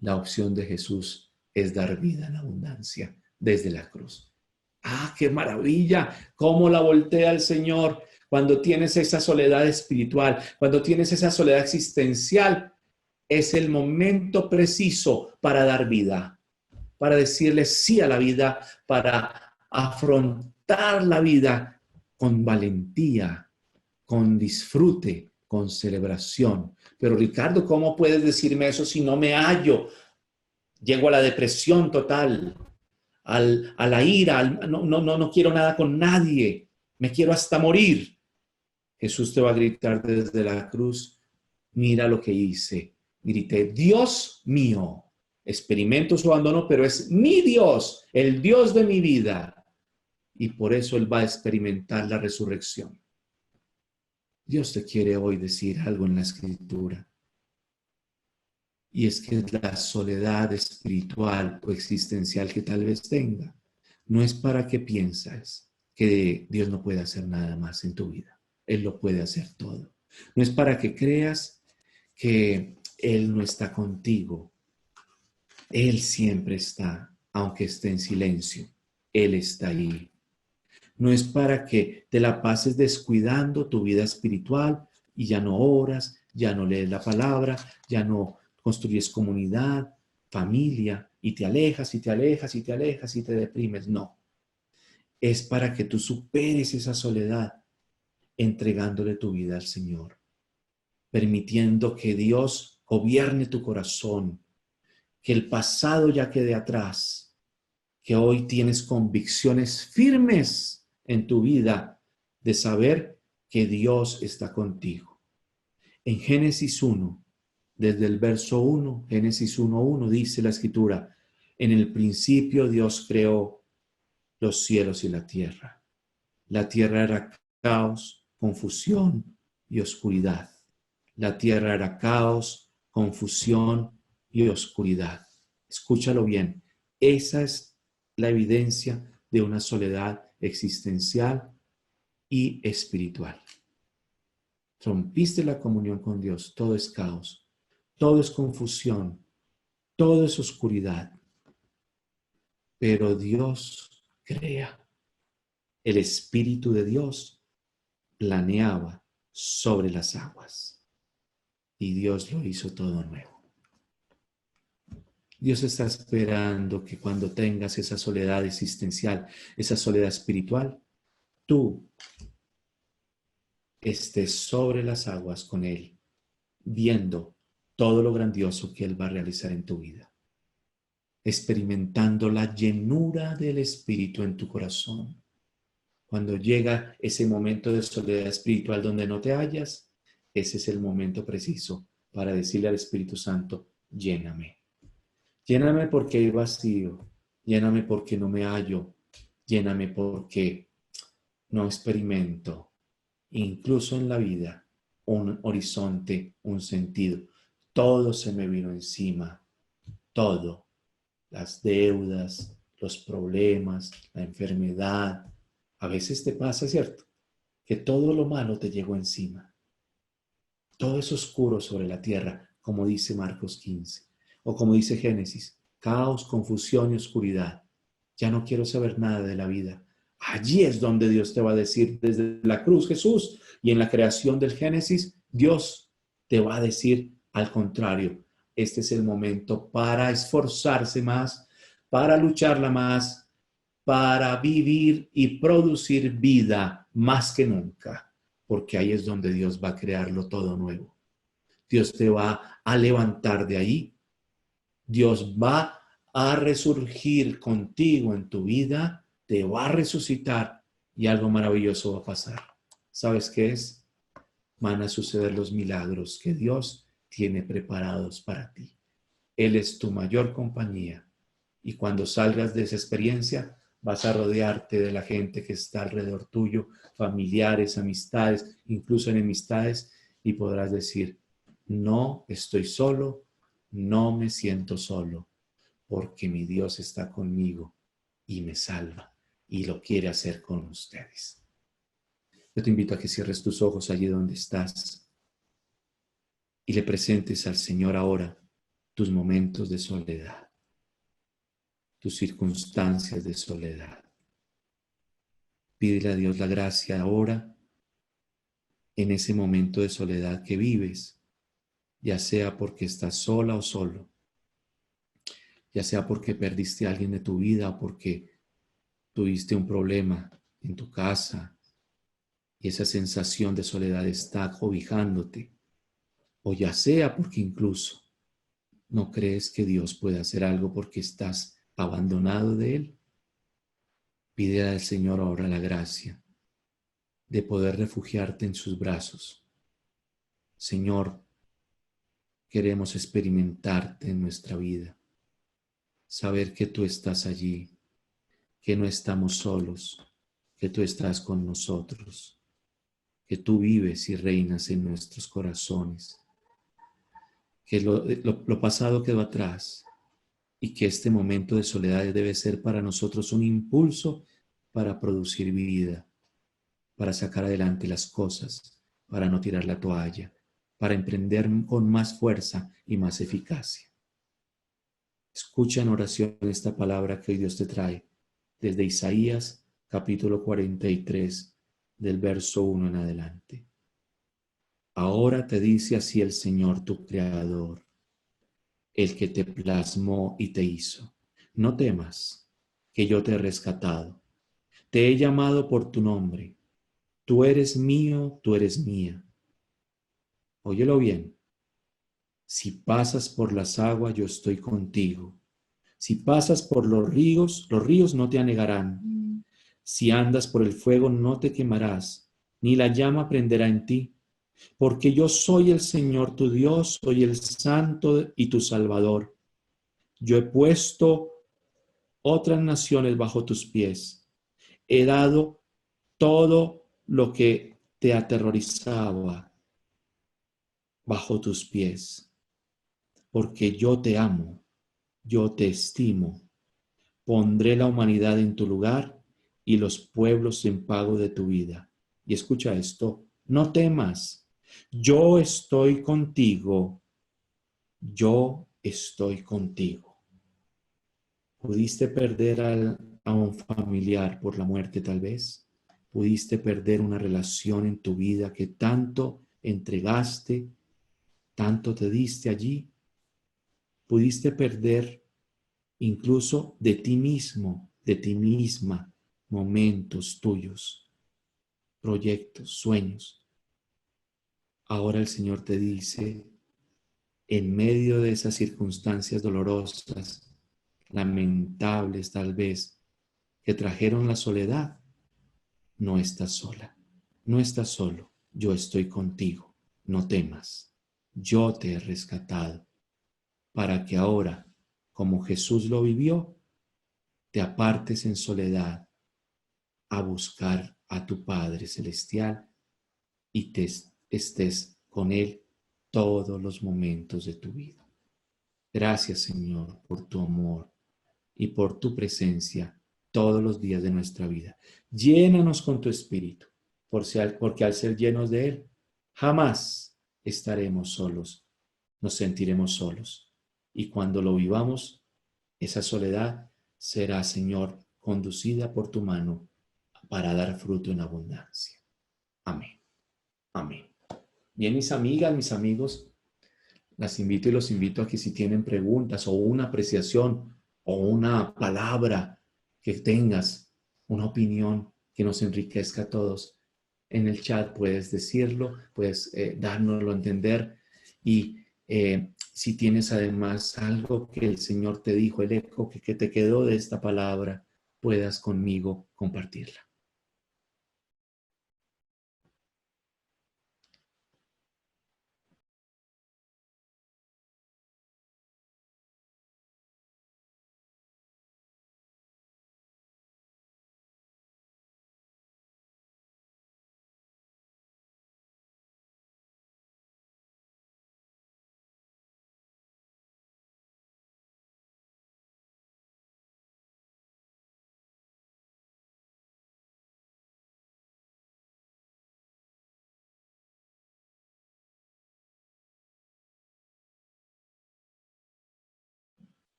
La opción de Jesús es dar vida en abundancia desde la cruz. ¡Ah, qué maravilla! ¿Cómo la voltea el Señor? Cuando tienes esa soledad espiritual, cuando tienes esa soledad existencial, es el momento preciso para dar vida, para decirle sí a la vida, para afrontar la vida con valentía, con disfrute, con celebración. Pero Ricardo, ¿cómo puedes decirme eso si no me hallo? Llego a la depresión total, a la ira, no quiero nada con nadie, me quiero hasta morir. Jesús te va a gritar desde la cruz, mira lo que hice. Grité, Dios mío, experimento su abandono, pero es mi Dios, el Dios de mi vida. Y por eso Él va a experimentar la resurrección. Dios te quiere hoy decir algo en la Escritura. Y es que la soledad espiritual o existencial que tal vez tenga, no es para que pienses que Dios no puede hacer nada más en tu vida. Él lo puede hacer todo. No es para que creas que Él no está contigo. Él siempre está, aunque esté en silencio. Él está ahí. No es para que te la pases descuidando tu vida espiritual y ya no oras, ya no lees la palabra, ya no construyes comunidad, familia, y te alejas y te alejas y te alejas y te deprimes. No, es para que tú superes esa soledad entregándole tu vida al Señor, permitiendo que Dios gobierne tu corazón, que el pasado ya quede atrás, que hoy tienes convicciones firmes en tu vida de saber que Dios está contigo. En Génesis 1, desde el verso 1, Génesis 1:1 dice la Escritura, en el principio Dios creó los cielos y la tierra. La tierra era caos, confusión y oscuridad. La tierra era caos, confusión y oscuridad. Escúchalo bien. Esa es la evidencia de una soledad existencial y espiritual. Rompiste la comunión con Dios, todo es caos, todo es confusión, todo es oscuridad. Pero Dios crea. El Espíritu de Dios planeaba sobre las aguas y Dios lo hizo todo nuevo. Dios está esperando que cuando tengas esa soledad existencial, esa soledad espiritual, tú estés sobre las aguas con Él, viendo todo lo grandioso que Él va a realizar en tu vida, experimentando la llenura del Espíritu en tu corazón. Cuando llega ese momento de soledad espiritual donde no te hallas, ese es el momento preciso para decirle al Espíritu Santo, lléname. Lléname porque hay vacío, lléname porque no me hallo, lléname porque no experimento, incluso en la vida, un horizonte, un sentido. Todo se me vino encima, todo, las deudas, los problemas, la enfermedad. A veces te pasa, ¿cierto? Que todo lo malo te llegó encima. Todo es oscuro sobre la tierra, como dice Marcos 15, o como dice Génesis, caos, confusión y oscuridad. Ya no quiero saber nada de la vida. Allí es donde Dios te va a decir desde la cruz, Jesús, y en la creación del Génesis, Dios te va a decir al contrario. Este es el momento para esforzarse más, para lucharla más, para vivir y producir vida más que nunca, porque ahí es donde Dios va a crearlo todo nuevo. Dios te va a levantar de ahí. Dios va a resurgir contigo en tu vida, te va a resucitar y algo maravilloso va a pasar. ¿Sabes qué es? Van a suceder los milagros que Dios tiene preparados para ti. Él es tu mayor compañía y cuando salgas de esa experiencia vas a rodearte de la gente que está alrededor tuyo, familiares, amistades, incluso enemistades, y podrás decir, no estoy solo, no me siento solo, porque mi Dios está conmigo y me salva y lo quiere hacer con ustedes. Yo te invito a que cierres tus ojos allí donde estás y le presentes al Señor ahora tus momentos de soledad, tus circunstancias de soledad. Pídele a Dios la gracia ahora en ese momento de soledad que vives, ya sea porque estás sola o solo, ya sea porque perdiste a alguien de tu vida o porque tuviste un problema en tu casa y esa sensación de soledad está cobijándote, o ya sea porque incluso no crees que Dios puede hacer algo porque estás abandonado de Él. Pide al Señor ahora la gracia de poder refugiarte en sus brazos. Señor, queremos experimentarte en nuestra vida, saber que tú estás allí, que no estamos solos, que tú estás con nosotros, que tú vives y reinas en nuestros corazones, que lo pasado quedó atrás y que este momento de soledad debe ser para nosotros un impulso para producir vida, para sacar adelante las cosas, para no tirar la toalla, para emprender con más fuerza y más eficacia. Escucha en oración esta palabra que hoy Dios te trae desde Isaías capítulo 43 del verso 1 en adelante. Ahora te dice así el Señor tu Creador, el que te plasmó y te hizo. No temas, que yo te he rescatado. Te he llamado por tu nombre. Tú eres mío, tú eres mía. Óyelo bien. Si pasas por las aguas, yo estoy contigo. Si pasas por los ríos no te anegarán. Si andas por el fuego, no te quemarás, ni la llama prenderá en ti. Porque yo soy el Señor tu Dios, soy el Santo y tu Salvador. Yo he puesto otras naciones bajo tus pies. He dado todo lo que te aterrorizaba bajo tus pies. Porque yo te amo, yo te estimo. Pondré la humanidad en tu lugar y los pueblos en pago de tu vida. Y escucha esto, no temas, yo estoy contigo, yo estoy contigo. ¿Pudiste perder a un familiar por la muerte tal vez? ¿Pudiste perder una relación en tu vida que tanto entregaste, tanto te diste allí? ¿Pudiste perder incluso de ti mismo, de ti misma, momentos tuyos, proyectos, sueños. Ahora el Señor te dice, en medio de esas circunstancias dolorosas, lamentables tal vez, que trajeron la soledad, no estás sola, no estás solo, yo estoy contigo, no temas, yo te he rescatado, para que ahora, como Jesús lo vivió, te apartes en soledad a buscar a tu Padre Celestial y te estés con Él todos los momentos de tu vida. Gracias, Señor, por tu amor y por tu presencia todos los días de nuestra vida. Llénanos con tu Espíritu, porque al ser llenos de Él, jamás estaremos solos, nos sentiremos solos. Y cuando lo vivamos, esa soledad será, Señor, conducida por tu mano para dar fruto en abundancia. Amén. Amén. Bien, mis amigas, mis amigos, las invito y los invito a que si tienen preguntas o una apreciación o una palabra que tengas, una opinión que nos enriquezca a todos, en el chat puedes decirlo, puedes dárnoslo a entender y si tienes además algo que el Señor te dijo, el eco que te quedó de esta palabra, puedas conmigo compartirla.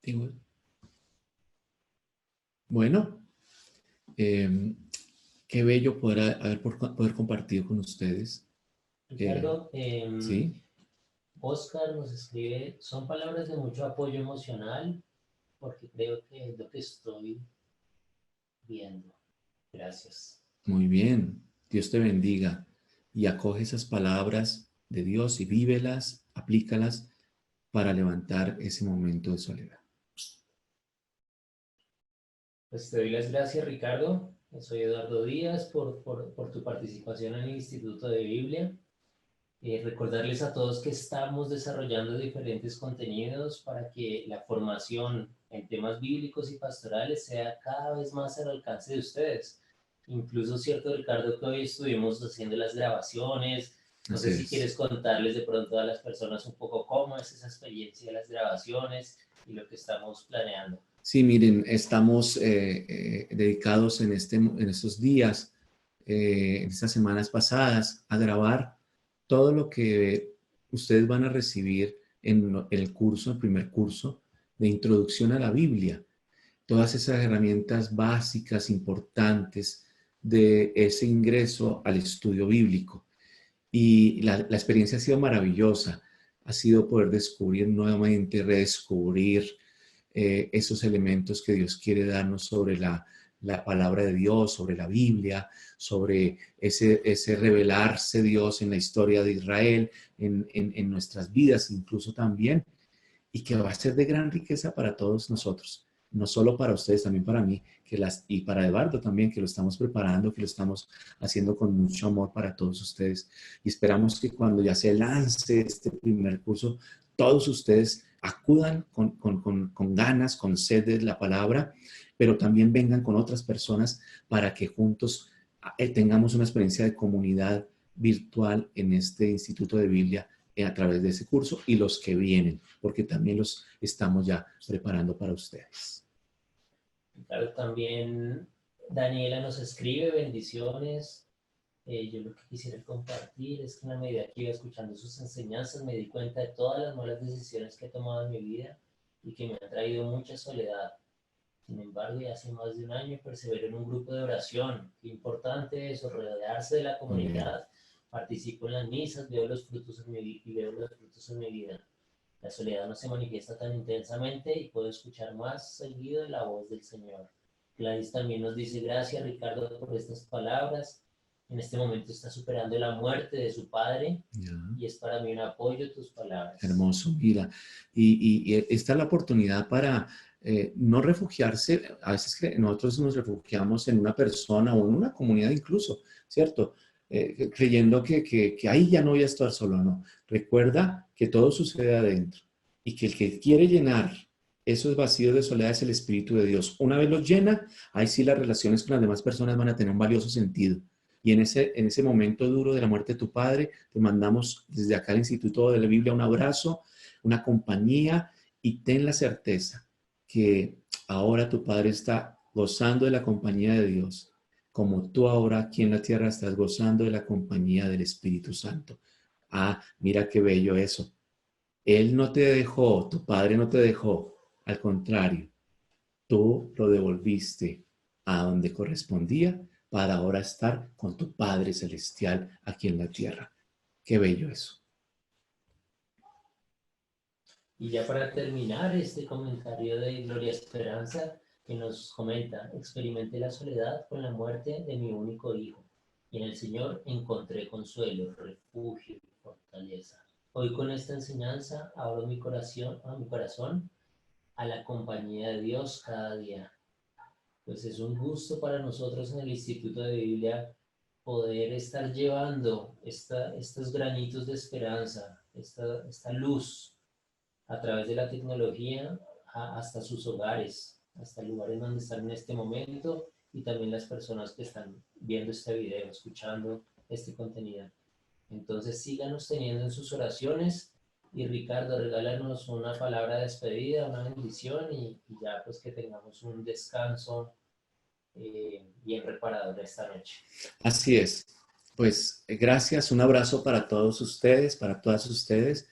Digo, bueno, eh, qué bello poder compartir con ustedes. Ricardo, Sí, Oscar nos escribe, son palabras de mucho apoyo emocional porque creo que es lo que estoy viendo. Gracias. muy bien. Dios te bendiga y acoge esas palabras de Dios y vívelas, aplícalas para levantar ese momento de soledad. Pues te doy las gracias, Ricardo. Soy Eduardo Díaz por tu participación en el Instituto de Biblia. Recordarles a todos que estamos desarrollando diferentes contenidos para que la formación en temas bíblicos y pastorales sea cada vez más al alcance de ustedes. Incluso, cierto, Ricardo, que hoy estuvimos haciendo las grabaciones. No Así sé si es. quieres contarles de pronto a las personas un poco cómo es esa experiencia de las grabaciones y lo que estamos planeando. Sí, miren, estamos dedicados en estos días, en estas semanas pasadas, a grabar todo lo que ustedes van a recibir en el curso, el primer curso de introducción a la Biblia. Todas esas herramientas básicas, importantes de ese ingreso al estudio bíblico. Y la experiencia ha sido maravillosa. Ha sido poder descubrir nuevamente, redescubrir esos elementos que Dios quiere darnos sobre la palabra de Dios, sobre la Biblia, sobre ese revelarse Dios en la historia de Israel, en nuestras vidas incluso también, y que va a ser de gran riqueza para todos nosotros, no solo para ustedes, también para mí, y para Eduardo también, que lo estamos preparando, que lo estamos haciendo con mucho amor para todos ustedes. Y esperamos que cuando ya se lance este primer curso, todos ustedes acudan con ganas, con sed de la palabra, pero también vengan con otras personas para que juntos tengamos una experiencia de comunidad virtual en este Instituto de Biblia a través de ese curso y los que vienen, porque también los estamos ya preparando para ustedes. Claro, también Daniela nos escribe bendiciones. Yo lo que quisiera compartir es que en la medida que iba escuchando sus enseñanzas me di cuenta de todas las malas decisiones que he tomado en mi vida y que me han traído mucha soledad. Sin embargo, ya hace más de un año persevero en un grupo de oración. Qué importante eso, rodearse de la Muy bien. comunidad, Participo en las misas, veo los frutos en mi vida. La soledad no se manifiesta tan intensamente y puedo escuchar más seguido la voz del Señor. Gladys también nos dice: gracias, Ricardo, por estas palabras. En este momento está superando la muerte de su padre. Ya. Y es para mí un apoyo tus palabras. Hermoso, mira. Y esta es la oportunidad para no refugiarse. A veces nosotros nos refugiamos en una persona o en una comunidad incluso, ¿cierto? Creyendo que ahí ya no voy a estar solo, no. Recuerda que todo sucede adentro y que el que quiere llenar esos vacíos de soledad es el Espíritu de Dios. Una vez los llena, ahí sí las relaciones con las demás personas van a tener un valioso sentido. Y en ese momento duro de la muerte de tu padre, te mandamos desde acá al Instituto de la Biblia un abrazo, una compañía, y ten la certeza que ahora tu padre está gozando de la compañía de Dios, como tú ahora aquí en la tierra estás gozando de la compañía del Espíritu Santo. Ah, mira qué bello eso. Él no te dejó, tu padre no te dejó, al contrario, tú lo devolviste a donde correspondía para ahora estar con tu Padre Celestial aquí en la tierra. Qué bello eso. Y ya para terminar este comentario de Gloria Esperanza, que nos comenta: experimenté la soledad con la muerte de mi único hijo, y en el Señor encontré consuelo, refugio y fortaleza. Hoy con esta enseñanza abro mi corazón a la compañía de Dios cada día. Pues es un gusto para nosotros en el Instituto de Biblia poder estar llevando estos granitos de esperanza, esta luz a través de la tecnología hasta sus hogares, hasta el lugar en donde están en este momento, y también las personas que están viendo este video, escuchando este contenido. Entonces síganos teniendo en sus oraciones, y Ricardo, regálanos una palabra de despedida, una bendición, y ya pues que tengamos un descanso bien reparador esta noche. Así es. Pues gracias, un abrazo para todos ustedes, para todas ustedes.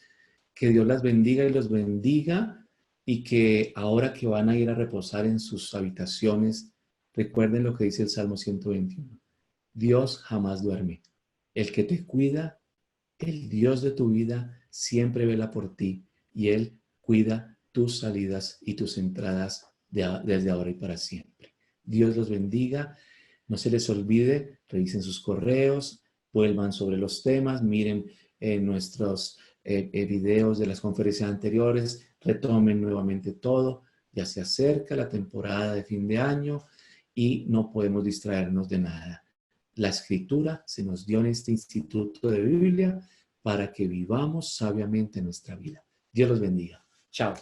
Que Dios las bendiga y los bendiga, y que ahora que van a ir a reposar en sus habitaciones, recuerden lo que dice el Salmo 121. Dios jamás duerme. El que te cuida, el Dios de tu vida, siempre vela por ti, y Él cuida tus salidas y tus entradas desde ahora y para siempre. Dios los bendiga. No se les olvide, revisen sus correos, vuelvan sobre los temas, miren nuestros videos de las conferencias anteriores, retomen nuevamente todo. Ya se acerca la temporada de fin de año y no podemos distraernos de nada. La escritura se nos dio en este Instituto de Biblia para que vivamos sabiamente nuestra vida. Dios los bendiga. Chao.